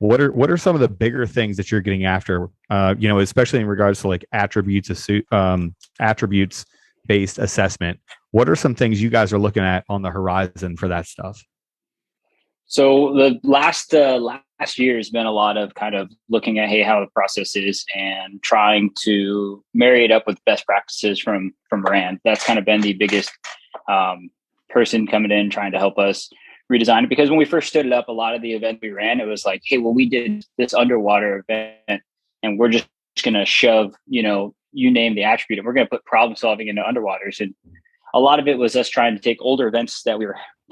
what are some of the bigger things that you're getting after? Especially in regards to like attributes based assessment. What are some things you guys are looking at on the horizon for that stuff? So the last year has been a lot of kind of looking at, hey, how the process is and trying to marry it up with best practices from Rand. That's kind of been the biggest person coming in trying to help us redesign it. Because when we first stood it up, a lot of the event we ran, it was like, hey, well, we did this underwater event and we're just going to shove, you name the attribute, and we're going to put problem solving into underwaters. And a lot of it was us trying to take older events that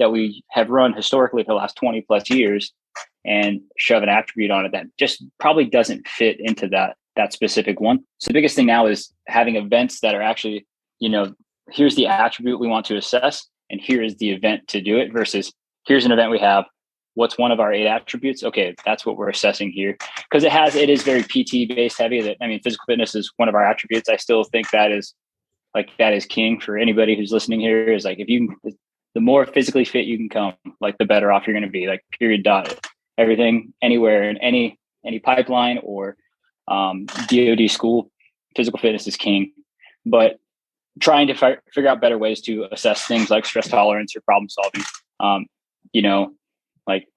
we have run historically for the last 20 plus years and shove an attribute on it that just probably doesn't fit into that specific one. So the biggest thing now is having events that are actually, here's the attribute we want to assess and here is the event to do it, versus here's an event we have. What's one of our 8 attributes? Okay, that's what we're assessing here. Because it is very PT based heavy. Physical fitness is one of our attributes. I still think that is king for anybody who's listening here. Is like, the more physically fit you can come, like the better off you're going to be. Like, period, dot. Everything, anywhere in any pipeline or DoD school, physical fitness is king. But trying to figure out better ways to assess things like stress tolerance or problem solving. Like,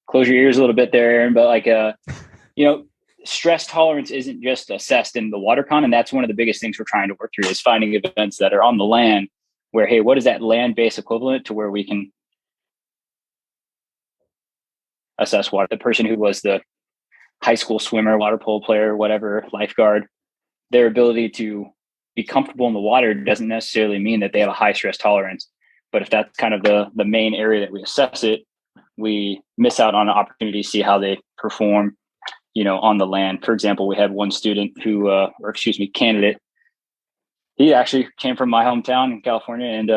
close your ears a little bit there, Aaron, but stress tolerance isn't just assessed in the water con. And that's one of the biggest things we're trying to work through, is finding events that are on the land where, hey, what is that land-based equivalent to where we can assess water? The person who was the high school swimmer, water polo player, whatever, lifeguard, their ability to be comfortable in the water doesn't necessarily mean that they have a high stress tolerance. But if that's kind of the main area that we assess it, we miss out on an opportunity to see how they perform, on the land. For example, we had one student candidate. He actually came from my hometown in California and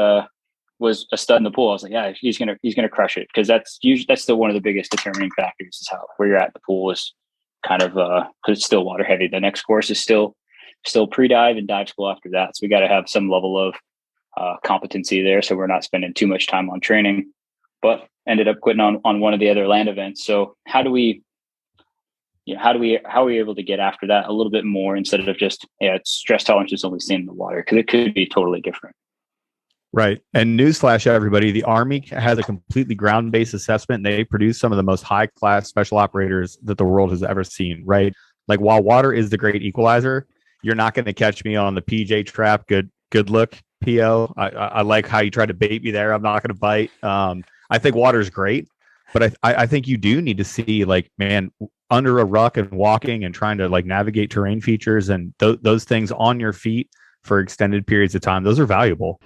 was a stud in the pool. I was like, yeah, he's gonna crush it, because that's still one of the biggest determining factors, is where you're at in the pool is kind of because it's still water heavy. The next course is still pre-dive and dive school after that. So we got to have some level of competency there, so we're not spending too much time on training. But ended up quitting on one of the other land events. So how are we able to get after that a little bit more, instead of just, it's stress tolerance is only seen in the water, because it could be totally different. Right. And newsflash, everybody, the Army has a completely ground-based assessment. They produce some of the most high-class special operators that the world has ever seen, right? Like, while water is the great equalizer, you're not going to catch me on the PJ trap. Good look, PO. I like how you tried to bait me there. I'm not going to bite. I think water is great, but I think you do need to see, like, man, under a ruck and walking and trying to like navigate terrain features and those things on your feet for extended periods of time. Those are valuable.